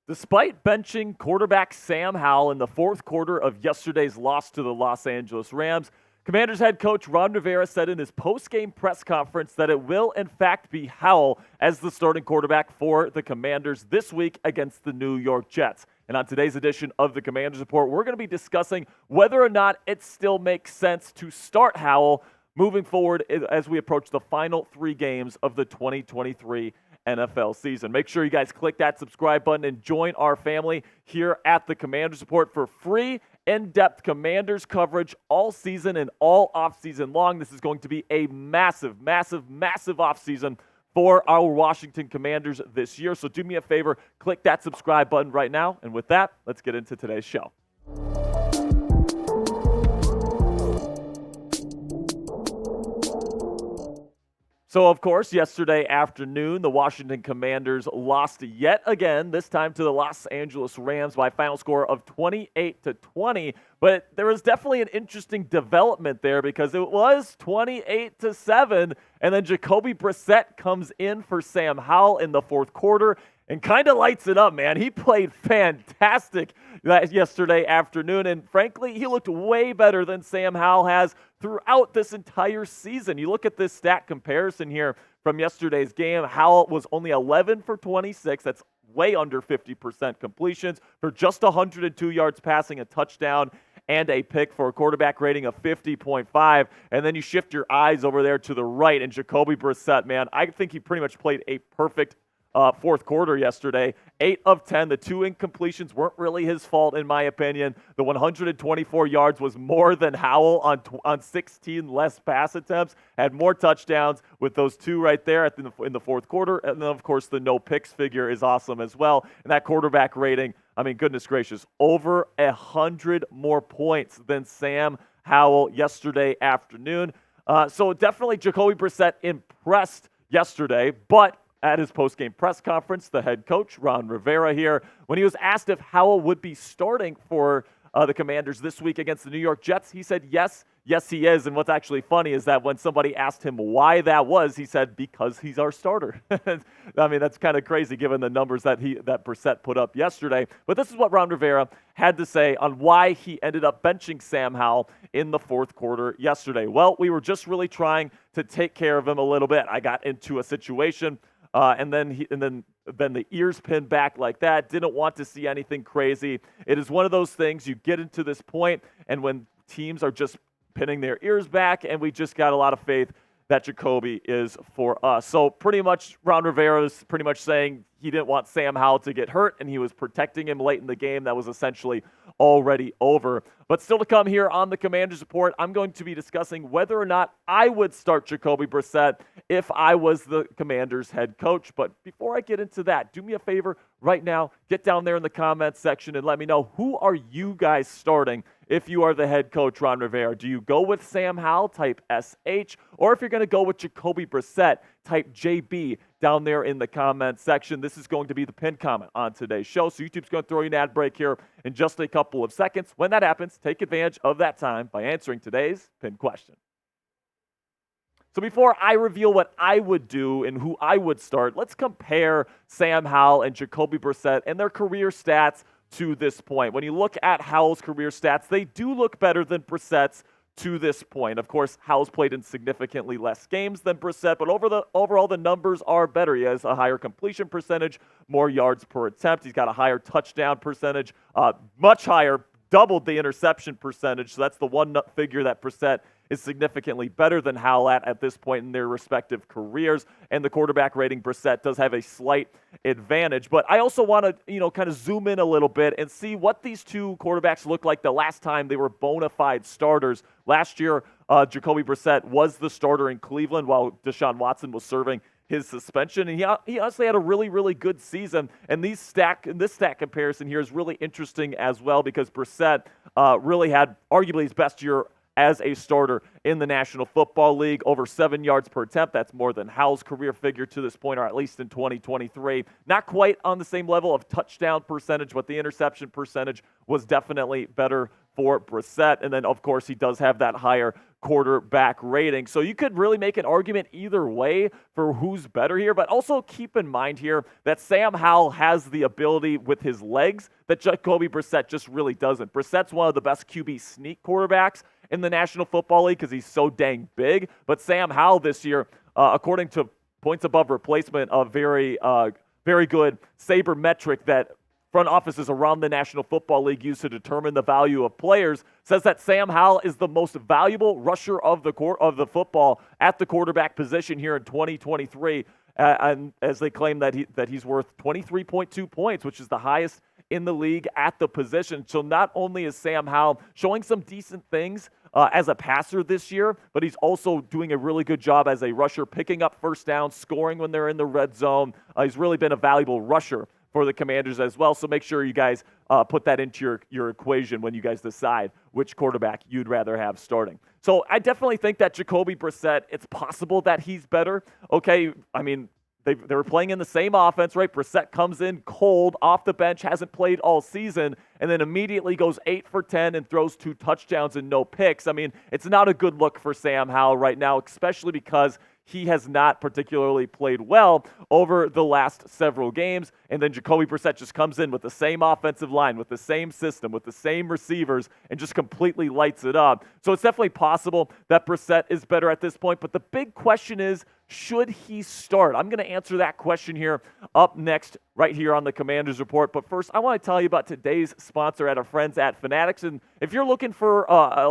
Despite benching quarterback Sam Howell in the fourth quarter of yesterday's loss to the Los Angeles Rams, Commanders head coach Ron Rivera said in his post-game press conference that it will in fact be Howell as the starting quarterback for the Commanders this week against the New York Jets. And on today's edition of the Commanders Report, we're going to be discussing whether or not it still makes sense to start Howell moving forward as we approach the final three games of the 2023 NFL season. Make sure you guys click that subscribe button and join our family here at the Commanders Report for free, in-depth Commanders coverage all season and all offseason long. This is going to be a massive offseason for our Washington Commanders this year. So do me a favor, click that subscribe button right now. And with that, let's get into today's show. So, of course, yesterday afternoon, the Washington Commanders lost yet again, this time to the Los Angeles Rams by a final score of 28-20. But there was definitely an interesting development there because it was 28-7, and then Jacoby Brissett comes in for Sam Howell in the fourth quarter and kind of lights it up, man. He played fantastic yesterday afternoon, and frankly, he looked way better than Sam Howell has throughout this entire season. You look at this stat comparison here from yesterday's game. Howell was only 11 for 26. That's way under 50% completions for just 102 yards passing, a touchdown, and a pick for a quarterback rating of 50.5. And then you shift your eyes over there to the right, and Jacoby Brissett, man, I think he pretty much played a perfect fourth quarter yesterday. 8 of 10. The 2 incompletions weren't really his fault, in my opinion. The 124 yards was more than Howell on 16 less pass attempts. Had more touchdowns with those 2 right there in the fourth quarter. And then, of course, the no picks figure is awesome as well. And that quarterback rating, I mean, goodness gracious, over 100 more points than Sam Howell yesterday afternoon. So definitely Jacoby Brissett impressed yesterday, but at his post-game press conference, the head coach, Ron Rivera here, when he was asked if Howell would be starting for the Commanders this week against the New York Jets, he said, yes, he is. And what's actually funny is that when somebody asked him why that was, he said, because he's our starter. I mean, that's kind of crazy given the numbers that Brissett put up yesterday. But this is what Ron Rivera had to say on why he ended up benching Sam Howell in the fourth quarter yesterday. Well, we were just really trying to take care of him a little bit. I got into a situation and then the ears pinned back like that. Didn't want to see anything crazy. It is one of those things, you get into this point, and when teams are just pinning their ears back, and we just got a lot of faith that Jacoby is for us. So pretty much Ron Rivera is pretty much saying he didn't want Sam Howell to get hurt, and he was protecting him late in the game. That was essentially already over. But still to come here on the Commanders Report, I'm going to be discussing whether or not I would start Jacoby Brissett if I was the Commanders head coach. But before I get into that, do me a favor right now, get down there in the comments section and let me know, who are you guys starting if you are the head coach, Ron Rivera? Do you go with Sam Howell, type SH, or if you're going to go with Jacoby Brissett, type JB down there in the comments section. This is going to be the pinned comment on today's show, so YouTube's going to throw you an ad break here in just a couple of seconds. When that happens, take advantage of that time by answering today's pinned question. So before I reveal what I would do and who I would start, let's compare Sam Howell and Jacoby Brissett and their career stats to this point. When you look at Howell's career stats, they do look better than Brissett's to this point. Of course, Howell's played in significantly less games than Brissett, but overall the numbers are better. He has a higher completion percentage, more yards per attempt. He's got a higher touchdown percentage, much higher, doubled the interception percentage. So that's the one figure that Brissett is significantly better than Howell at this point in their respective careers. And the quarterback rating, Brissett does have a slight advantage. But I also want to, kind of zoom in a little bit and see what these two quarterbacks looked like the last time they were bona fide starters. Last year, Jacoby Brissett was the starter in Cleveland while Deshaun Watson was serving his suspension. And he honestly had a really, really good season. And this stat comparison here is really interesting as well because Brissett really had arguably his best year as a starter in the National Football League, over 7 yards per attempt. That's more than Howell's career figure to this point, or at least in 2023. Not quite on the same level of touchdown percentage, but the interception percentage was definitely better for Brissett. And then, of course, he does have that higher quarterback rating. So you could really make an argument either way for who's better here, but also keep in mind here that Sam Howell has the ability with his legs that Jacoby Brissett just really doesn't. Brissett's one of the best QB sneak quarterbacks in the National Football League because he's so dang big, but Sam Howell this year, according to points above replacement, a very good Saber metric that front offices around the National Football League use to determine the value of players, says that Sam Howell is the most valuable rusher of the football at the quarterback position here in 2023, and as they claim that he's worth 23.2 points, which is the highest in the league at the position. So not only is Sam Howell showing some decent things as a passer this year, but he's also doing a really good job as a rusher, picking up first downs, scoring when they're in the red zone. He's really been a valuable rusher for the Commanders as well. So make sure you guys put that into your equation when you guys decide which quarterback you'd rather have starting. So I definitely think that Jacoby Brissett, it's possible that he's better. Okay, I mean, they were playing in the same offense, right? Brissett comes in cold, off the bench, hasn't played all season, and then immediately goes 8 for 10 and throws 2 touchdowns and no picks. I mean, it's not a good look for Sam Howell right now, especially because he has not particularly played well over the last several games. And then Jacoby Brissett just comes in with the same offensive line, with the same system, with the same receivers, and just completely lights it up. So it's definitely possible that Brissett is better at this point. But the big question is, should he start? I'm going to answer that question here up next, right here on the Commanders Report. But first, I want to tell you about today's sponsor at our friends at Fanatics. And if you're looking for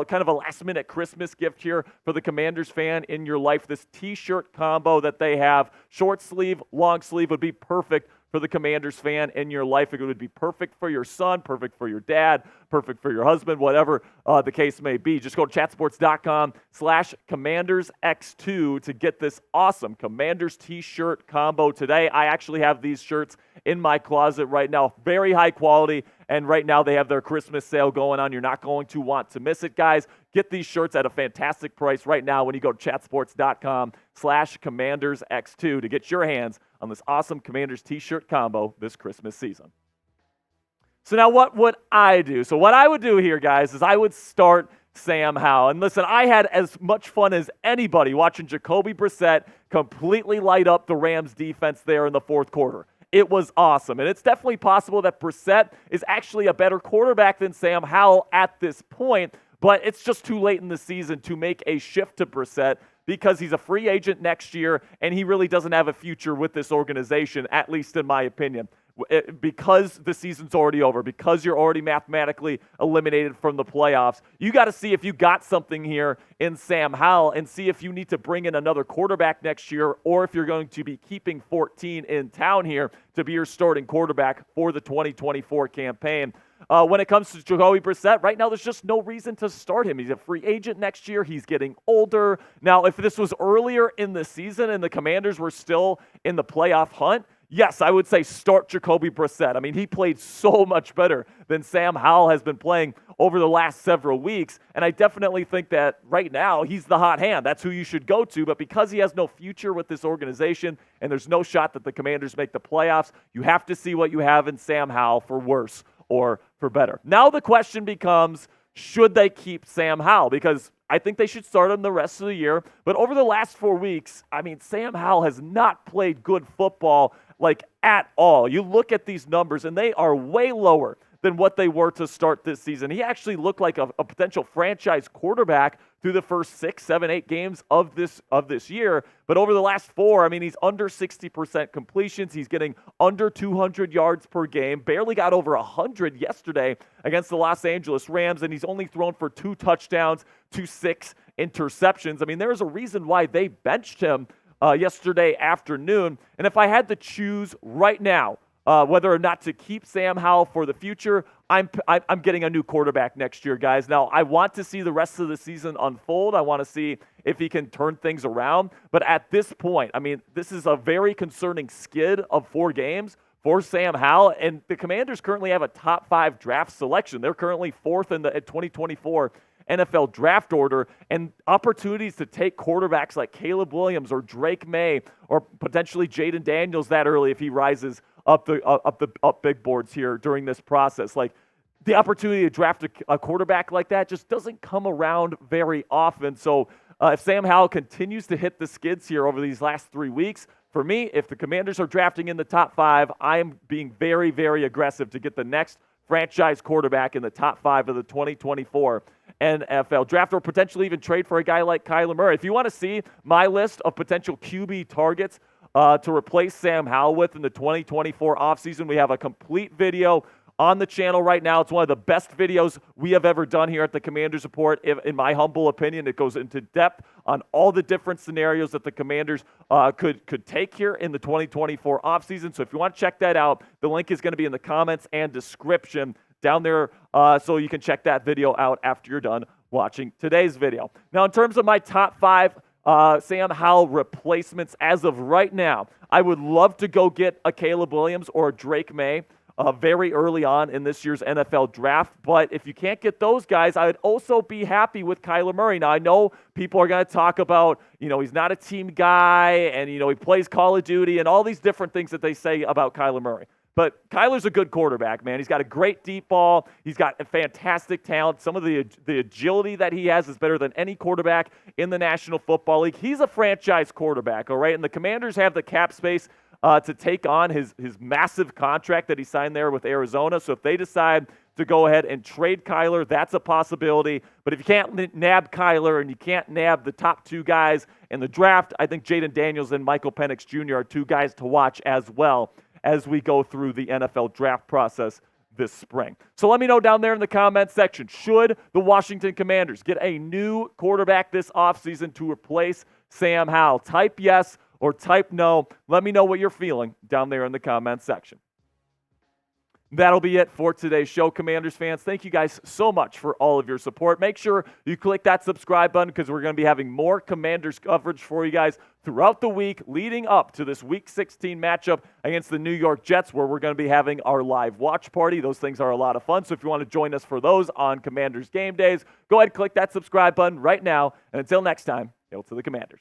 kind of a last-minute Christmas gift here for the Commanders fan in your life, this T-shirt combo that they have, short sleeve, long sleeve, would be perfect for the Commanders fan in your life. It would be perfect for your son, perfect for your dad, perfect for your husband, whatever the case may be. Just go to chatsports.com/CommandersX2 to get this awesome Commanders t-shirt combo today. I actually have these shirts in my closet right now. Very high quality. And right now they have their Christmas sale going on. You're not going to want to miss it, guys. Get these shirts at a fantastic price right now when you go to chatsports.com/CommandersX2 to get your hands on this awesome Commanders t-shirt combo this Christmas season. So now what would I do? So what I would do here, guys, is I would start Sam Howell. And listen, I had as much fun as anybody watching Jacoby Brissett completely light up the Rams defense there in the fourth quarter. It was awesome. And it's definitely possible that Brissett is actually a better quarterback than Sam Howell at this point, but it's just too late in the season to make a shift to Brissett because he's a free agent next year and he really doesn't have a future with this organization, at least in my opinion. Because the season's already over, because you're already mathematically eliminated from the playoffs, you got to see if you got something here in Sam Howell and see if you need to bring in another quarterback next year or if you're going to be keeping 14 in town here to be your starting quarterback for the 2024 campaign. When it comes to Jacoby Brissett, right now there's just no reason to start him. He's a free agent next year. He's getting older. Now, if this was earlier in the season and the Commanders were still in the playoff hunt, yes, I would say start Jacoby Brissett. I mean, he played so much better than Sam Howell has been playing over the last several weeks, and I definitely think that right now he's the hot hand. That's who you should go to, but because he has no future with this organization and there's no shot that the Commanders make the playoffs, you have to see what you have in Sam Howell for worse or for better. Now the question becomes, should they keep Sam Howell? Because I think they should start him the rest of the year. But over the last 4 weeks, I mean, Sam Howell has not played good football like at all. You look at these numbers, and they are way lower than what they were to start this season. He actually looked like a potential franchise quarterback through the first 6, 7, 8 games of this year. But over the last 4, I mean, he's under 60% completions. He's getting under 200 yards per game. Barely got over 100 yesterday against the Los Angeles Rams, and he's only thrown for 2 touchdowns to 6 interceptions. I mean, there's a reason why they benched him yesterday afternoon. And if I had to choose right now whether or not to keep Sam Howell for the future, I'm getting a new quarterback next year, guys. Now, I want to see the rest of the season unfold. I want to see if he can turn things around. But at this point, I mean, this is a very concerning skid of 4 games for Sam Howell. And the Commanders currently have a top 5 draft selection. They're currently 4th in the 2024 NFL draft order, and opportunities to take quarterbacks like Caleb Williams or Drake May or potentially Jaden Daniels that early if he rises up big boards here during this process. Like, the opportunity to draft a quarterback like that just doesn't come around very often. So if Sam Howell continues to hit the skids here over these last 3 weeks, for me, if the Commanders are drafting in the top 5, I am being very, very aggressive to get the next franchise quarterback in the top 5 of the 2024 NFL draft, or potentially even trade for a guy like Kyler Murray. If you want to see my list of potential QB targets to replace Sam Howell with in the 2024 offseason, we have a complete video on the channel right now. It's one of the best videos we have ever done here at the Commanders Report. In my humble opinion, it goes into depth on all the different scenarios that the Commanders could take here in the 2024 offseason. So if you want to check that out, the link is going to be in the comments and description down there, so you can check that video out after you're done watching today's video. Now, in terms of my top 5 Sam Howell replacements as of right now, I would love to go get a Caleb Williams or a Drake May very early on in this year's NFL draft. But if you can't get those guys, I would also be happy with Kyler Murray. Now, I know people are going to talk about, he's not a team guy, and, he plays Call of Duty and all these different things that they say about Kyler Murray. But Kyler's a good quarterback, man. He's got a great deep ball. He's got a fantastic talent. Some of the agility that he has is better than any quarterback in the National Football League. He's a franchise quarterback, all right? And the Commanders have the cap space to take on his massive contract that he signed there with Arizona. So if they decide to go ahead and trade Kyler, that's a possibility. But if you can't nab Kyler and you can't nab the top 2 guys in the draft, I think Jaden Daniels and Michael Penix Jr. are 2 guys to watch as well as we go through the NFL draft process this spring. So let me know down there in the comments section, should the Washington Commanders get a new quarterback this offseason to replace Sam Howell? Type yes or type no. Let me know what you're feeling down there in the comments section. That'll be it for today's show, Commanders fans. Thank you guys so much for all of your support. Make sure you click that subscribe button because we're going to be having more Commanders coverage for you guys throughout the week leading up to this Week 16 matchup against the New York Jets, where we're going to be having our live watch party. Those things are a lot of fun, so if you want to join us for those on Commanders game days, go ahead and click that subscribe button right now. And until next time, hail to the Commanders.